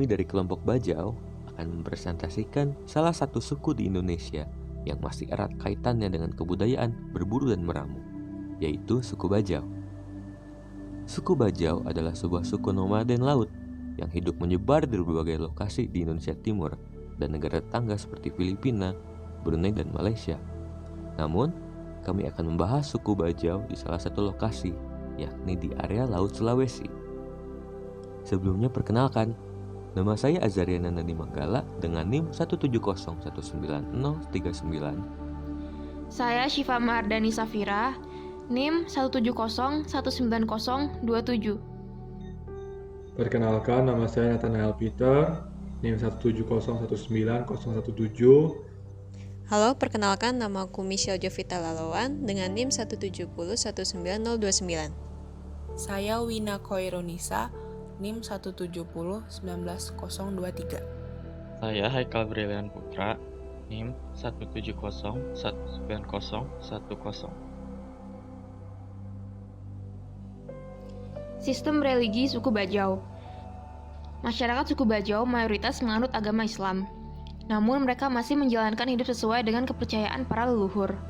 Kami dari kelompok Bajau akan mempresentasikan salah satu suku di Indonesia yang masih erat kaitannya dengan kebudayaan berburu dan meramu, yaitu suku Bajau. Suku Bajau adalah sebuah suku nomaden laut yang hidup menyebar di berbagai lokasi di Indonesia Timur dan negara tetangga seperti Filipina, Brunei, dan Malaysia. Namun, kami akan membahas suku Bajau di salah satu lokasi, yakni di area Laut Sulawesi. Sebelumnya perkenalkan, nama saya Azariana Nadi Manggala dengan NIM 170190039. Saya Syifa Mardani Safira, NIM 170190027. Perkenalkan, nama saya Nathanael Peter, NIM 170190017. Halo, perkenalkan nama aku Michelle Jovita Lalawan dengan NIM 170190029. Saya Wina Koironisa, NIM 170190023. Saya Haikal Brilian Putra, NIM 170190010. Sistem religi suku Bajau. Masyarakat suku Bajau mayoritas menganut agama Islam. Namun mereka masih menjalankan hidup sesuai dengan kepercayaan para leluhur.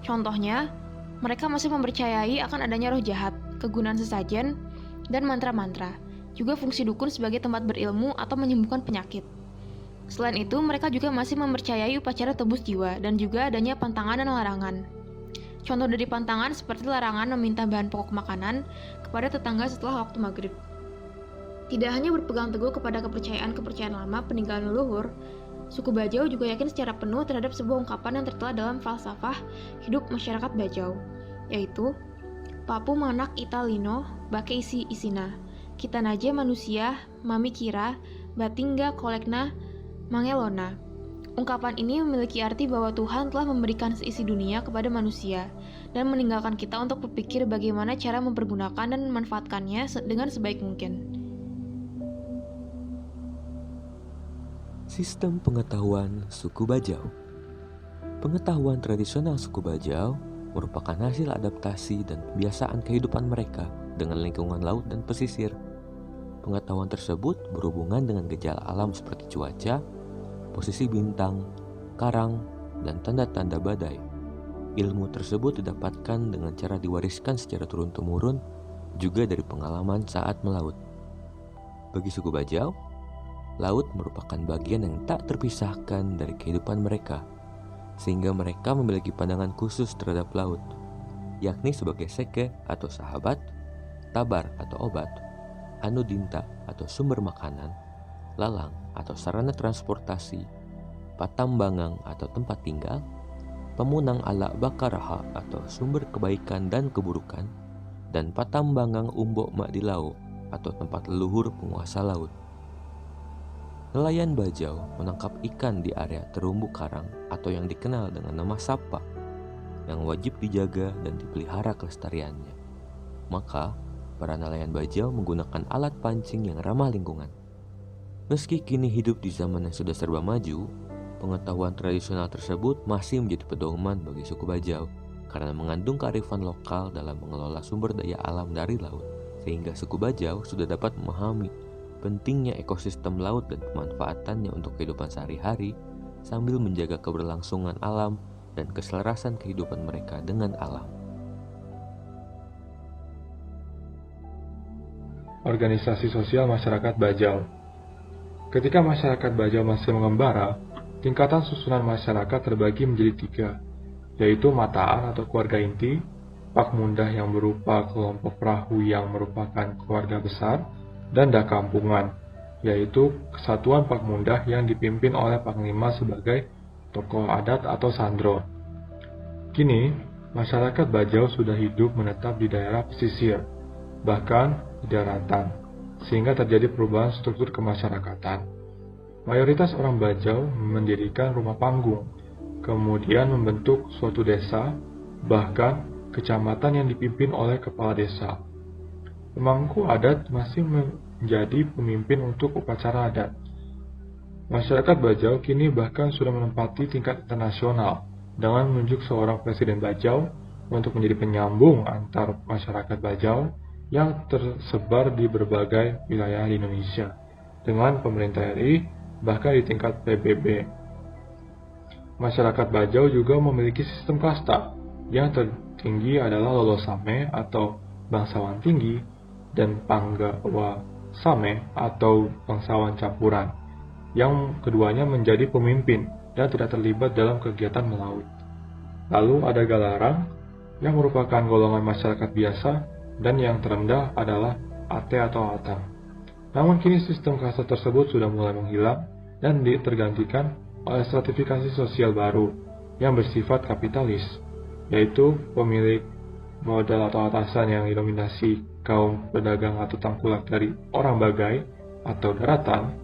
Contohnya, mereka masih mempercayai akan adanya roh jahat, kegunaan sesajen, dan mantra-mantra. Juga fungsi dukun sebagai tempat berilmu atau menyembuhkan penyakit. Selain itu, mereka juga masih mempercayai upacara tebus jiwa dan juga adanya pantangan dan larangan. Contoh dari pantangan seperti larangan meminta bahan pokok makanan kepada tetangga setelah waktu maghrib. Tidak hanya berpegang teguh kepada kepercayaan lama peninggalan leluhur, suku Bajau juga yakin secara penuh terhadap sebuah ungkapan yang tertera dalam falsafah hidup masyarakat Bajau, yaitu Papu Manak Italino Bake Isi Isina, Kita Naje Manusia Mami Kira Batingga Kolekna Mangelona. Ungkapan ini memiliki arti bahwa Tuhan telah memberikan seisi dunia kepada manusia dan meninggalkan kita untuk berpikir bagaimana cara mempergunakan dan memanfaatkannya dengan sebaik mungkin. Sistem pengetahuan suku Bajau. Pengetahuan tradisional suku Bajau merupakan hasil adaptasi dan kebiasaan kehidupan mereka dengan lingkungan laut dan pesisir. Pengetahuan tersebut berhubungan dengan gejala alam seperti cuaca, posisi bintang, karang, dan tanda-tanda badai. Ilmu tersebut didapatkan dengan cara diwariskan secara turun-temurun, juga dari pengalaman saat melaut. Bagi suku Bajau, laut merupakan bagian yang tak terpisahkan dari kehidupan mereka, sehingga mereka memiliki pandangan khusus terhadap laut, yakni sebagai seke atau sahabat, tabar atau obat, anudinta atau sumber makanan, lalang atau sarana transportasi, patambangang atau tempat tinggal, pemunang ala bakaraha atau sumber kebaikan dan keburukan, dan patambangang umbok mak di laut atau tempat leluhur penguasa laut. Nelayan Bajau menangkap ikan di area terumbu karang atau yang dikenal dengan nama sapa, yang wajib dijaga dan dipelihara kelestariannya. Maka, para nelayan Bajau menggunakan alat pancing yang ramah lingkungan. Meski kini hidup di zaman yang sudah serba maju, pengetahuan tradisional tersebut masih menjadi pedoman bagi suku Bajau karena mengandung kearifan lokal dalam mengelola sumber daya alam dari laut, sehingga suku Bajau sudah dapat memahami pentingnya ekosistem laut dan pemanfaatannya untuk kehidupan sehari-hari sambil menjaga keberlangsungan alam dan keselarasan kehidupan mereka dengan alam. Organisasi sosial masyarakat Bajau. Ketika masyarakat Bajau masih mengembara, tingkatan susunan masyarakat terbagi menjadi 3, yaitu Mataan atau keluarga inti, Pakmundah yang berupa kelompok perahu yang merupakan keluarga besar, dan Dakampungan, yaitu kesatuan Pakmundah yang dipimpin oleh Panglima sebagai tokoh adat atau sandro. Kini, masyarakat Bajau sudah hidup menetap di daerah pesisir, bahkan di daratan, sehingga terjadi perubahan struktur kemasyarakatan. Mayoritas orang Bajau mendirikan rumah panggung, kemudian membentuk suatu desa, bahkan kecamatan yang dipimpin oleh kepala desa. Pemangku adat masih menjadi pemimpin untuk upacara adat. Masyarakat Bajau kini bahkan sudah menempati tingkat internasional dengan menunjuk seorang presiden Bajau untuk menjadi penyambung antar masyarakat Bajau yang tersebar di berbagai wilayah di Indonesia dengan pemerintah RI, bahkan di tingkat PBB. Masyarakat Bajau juga memiliki sistem kasta. Yang tertinggi adalah Lolosame atau bangsawan tinggi dan Panggawa Same atau bangsawan campuran. Yang keduanya menjadi pemimpin dan tidak terlibat dalam kegiatan melaut. Lalu ada Galarang yang merupakan golongan masyarakat biasa dan yang terendah adalah Ate atau Atang. Namun kini sistem kasta tersebut sudah mulai menghilang dan tergantikan oleh stratifikasi sosial baru yang bersifat kapitalis, yaitu pemilik modal atau atasan yang didominasi kaum pedagang atau tengkulak dari orang Bagai atau daratan,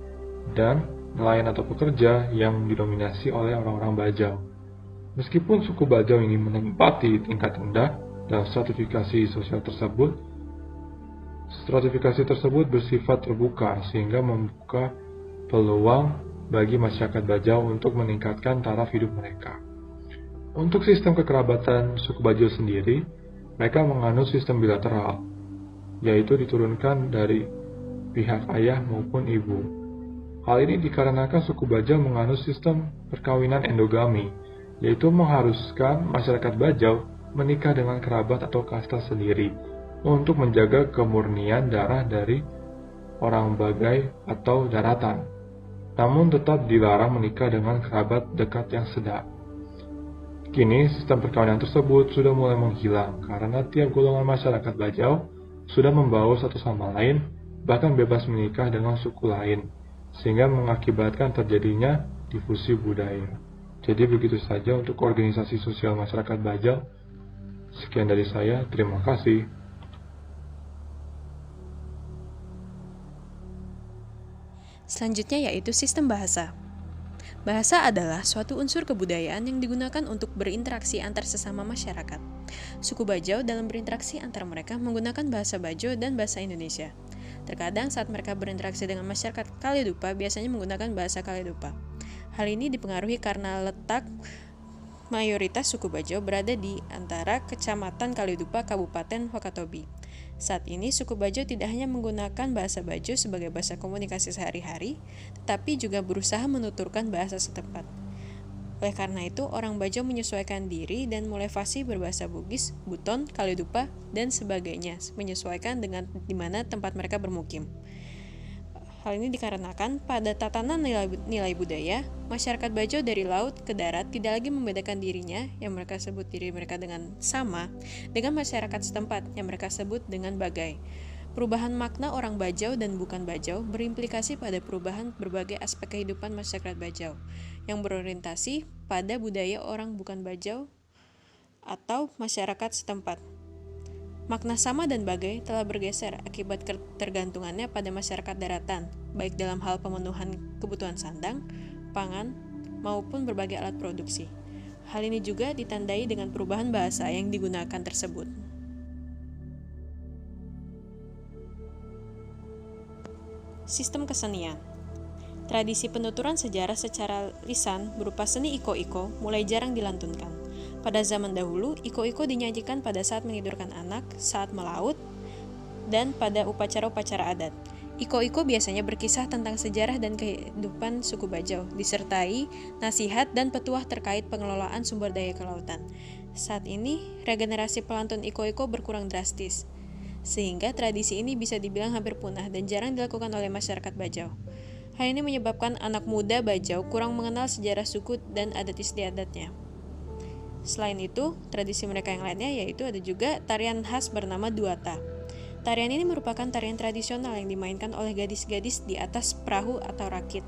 dan nelayan atau pekerja yang didominasi oleh orang-orang Bajau. Meskipun suku Bajau ini menempati tingkat rendah dalam stratifikasi sosial tersebut, stratifikasi tersebut bersifat terbuka sehingga membuka peluang bagi masyarakat Bajau untuk meningkatkan taraf hidup mereka. Untuk sistem kekerabatan suku Bajau sendiri, mereka menganut sistem bilateral, yaitu diturunkan dari pihak ayah maupun ibu. Hal ini dikarenakan suku Bajau menganut sistem perkawinan endogami, yaitu mengharuskan masyarakat Bajau menikah dengan kerabat atau kasta sendiri untuk menjaga kemurnian darah dari orang Bagai atau daratan. Namun tetap dilarang menikah dengan kerabat dekat yang sedap. Kini sistem perkawinan tersebut sudah mulai menghilang karena tiap golongan masyarakat Bajau sudah membaur satu sama lain, bahkan bebas menikah dengan suku lain, sehingga mengakibatkan terjadinya difusi budaya. Jadi begitu saja untuk organisasi sosial masyarakat Bajau. Sekian dari saya, terima kasih. Selanjutnya yaitu sistem bahasa. Bahasa adalah suatu unsur kebudayaan yang digunakan untuk berinteraksi antar sesama masyarakat. Suku Bajau dalam berinteraksi antar mereka menggunakan bahasa Bajau dan bahasa Indonesia. Terkadang saat mereka berinteraksi dengan masyarakat Kaledupa biasanya menggunakan bahasa Kaledupa. Hal ini dipengaruhi karena letak mayoritas suku Bajau berada di antara Kecamatan Kaledupa, Kabupaten Wakatobi. Saat ini, suku Bajau tidak hanya menggunakan bahasa Bajau sebagai bahasa komunikasi sehari-hari, tetapi juga berusaha menuturkan bahasa setempat. Oleh karena itu, orang Bajau menyesuaikan diri dan mulai fasih berbahasa Bugis, Buton, Kaledupa, dan sebagainya, menyesuaikan dengan di mana tempat mereka bermukim. Hal ini dikarenakan pada tatanan nilai budaya, masyarakat Bajau dari laut ke darat tidak lagi membedakan dirinya, yang mereka sebut diri mereka dengan sama, dengan masyarakat setempat, yang mereka sebut dengan Bagai. Perubahan makna orang Bajau dan bukan Bajau berimplikasi pada perubahan berbagai aspek kehidupan masyarakat Bajau, yang berorientasi pada budaya orang bukan Bajau atau masyarakat setempat. Makna sama dan bagai telah bergeser akibat ketergantungannya pada masyarakat daratan, baik dalam hal pemenuhan kebutuhan sandang, pangan, maupun berbagai alat produksi. Hal ini juga ditandai dengan perubahan bahasa yang digunakan tersebut. Sistem kesenian. Tradisi penuturan sejarah secara lisan berupa seni iko-iko mulai jarang dilantunkan. Pada zaman dahulu, iko-iko dinyanyikan pada saat menidurkan anak, saat melaut, dan pada upacara-upacara adat. Iko-iko biasanya berkisah tentang sejarah dan kehidupan suku Bajau, disertai nasihat dan petuah terkait pengelolaan sumber daya kelautan. Saat ini, regenerasi pelantun iko-iko berkurang drastis, sehingga tradisi ini bisa dibilang hampir punah dan jarang dilakukan oleh masyarakat Bajau. Hal ini menyebabkan anak muda Bajau kurang mengenal sejarah suku dan adat istiadatnya. Selain itu, tradisi mereka yang lainnya yaitu ada juga tarian khas bernama Duata. Tarian ini merupakan tarian tradisional yang dimainkan oleh gadis-gadis di atas perahu atau rakit.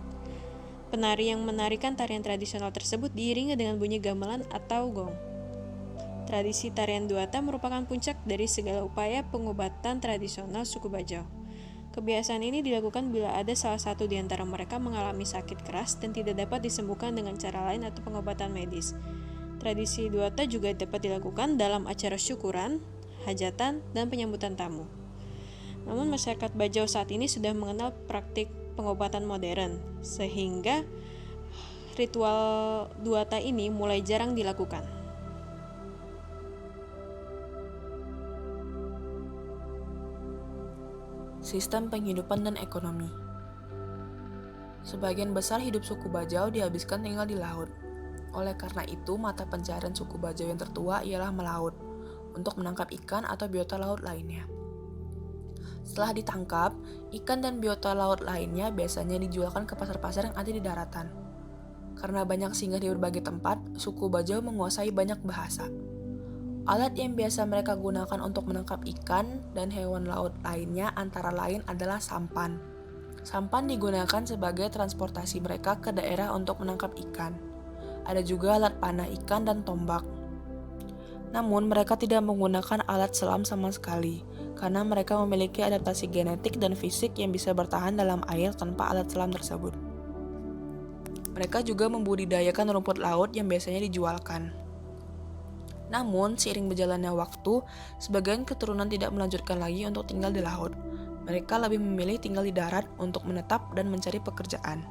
Penari yang menarikan tarian tradisional tersebut diiringi dengan bunyi gamelan atau gong. Tradisi tarian Duata merupakan puncak dari segala upaya pengobatan tradisional suku Bajau. Kebiasaan ini dilakukan bila ada salah satu di antara mereka mengalami sakit keras dan tidak dapat disembuhkan dengan cara lain atau pengobatan medis. Tradisi Duata juga dapat dilakukan dalam acara syukuran, hajatan, dan penyambutan tamu. Namun masyarakat Bajau saat ini sudah mengenal praktik pengobatan modern, sehingga ritual Duata ini mulai jarang dilakukan. Sistem penghidupan dan ekonomi. Sebagian besar hidup suku Bajau dihabiskan tinggal di laut. Oleh karena itu, mata pencaharian suku Bajau yang tertua ialah melaut, untuk menangkap ikan atau biota laut lainnya. Setelah ditangkap, ikan dan biota laut lainnya biasanya dijualkan ke pasar-pasar yang ada di daratan. Karena banyak singgah di berbagai tempat, suku Bajau menguasai banyak bahasa. Alat yang biasa mereka gunakan untuk menangkap ikan dan hewan laut lainnya antara lain adalah sampan. Sampan digunakan sebagai transportasi mereka ke daerah untuk menangkap ikan. Ada juga alat panah ikan dan tombak. Namun mereka tidak menggunakan alat selam sama sekali, karena mereka memiliki adaptasi genetik dan fisik yang bisa bertahan dalam air tanpa alat selam tersebut. Mereka juga membudidayakan rumput laut yang biasanya dijualkan. Namun, seiring berjalannya waktu, sebagian keturunan tidak melanjutkan lagi untuk tinggal di laut. Mereka lebih memilih tinggal di darat untuk menetap dan mencari pekerjaan.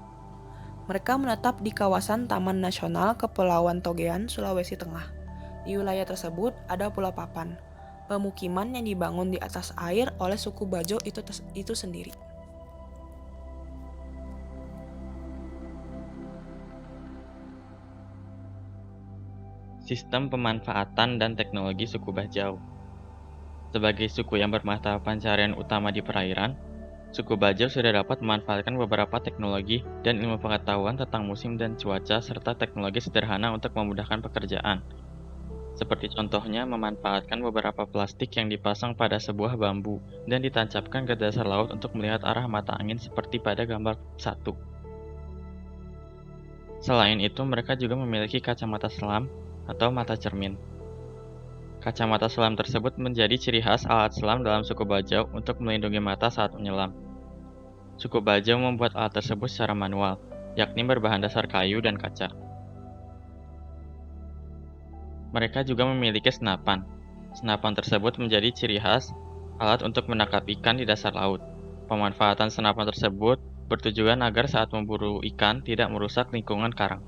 Mereka menetap di kawasan Taman Nasional Kepulauan Togean, Sulawesi Tengah. Di wilayah tersebut ada Pulau Papan, pemukiman yang dibangun di atas air oleh suku Bajau itu sendiri. Sistem pemanfaatan dan teknologi suku Bajau. Sebagai suku yang bermata pencaharian utama di perairan, suku Bajau sudah dapat memanfaatkan beberapa teknologi dan ilmu pengetahuan tentang musim dan cuaca serta teknologi sederhana untuk memudahkan pekerjaan. Seperti contohnya memanfaatkan beberapa plastik yang dipasang pada sebuah bambu dan ditancapkan ke dasar laut untuk melihat arah mata angin seperti pada gambar 1. Selain itu, mereka juga memiliki kacamata selam atau mata cermin. Kacamata selam tersebut menjadi ciri khas alat selam dalam suku Bajau untuk melindungi mata saat menyelam. Suku Bajau membuat alat tersebut secara manual, yakni berbahan dasar kayu dan kaca. Mereka juga memiliki senapan. Senapan tersebut menjadi ciri khas alat untuk menangkap ikan di dasar laut. Pemanfaatan senapan tersebut bertujuan agar saat memburu ikan tidak merusak lingkungan karang.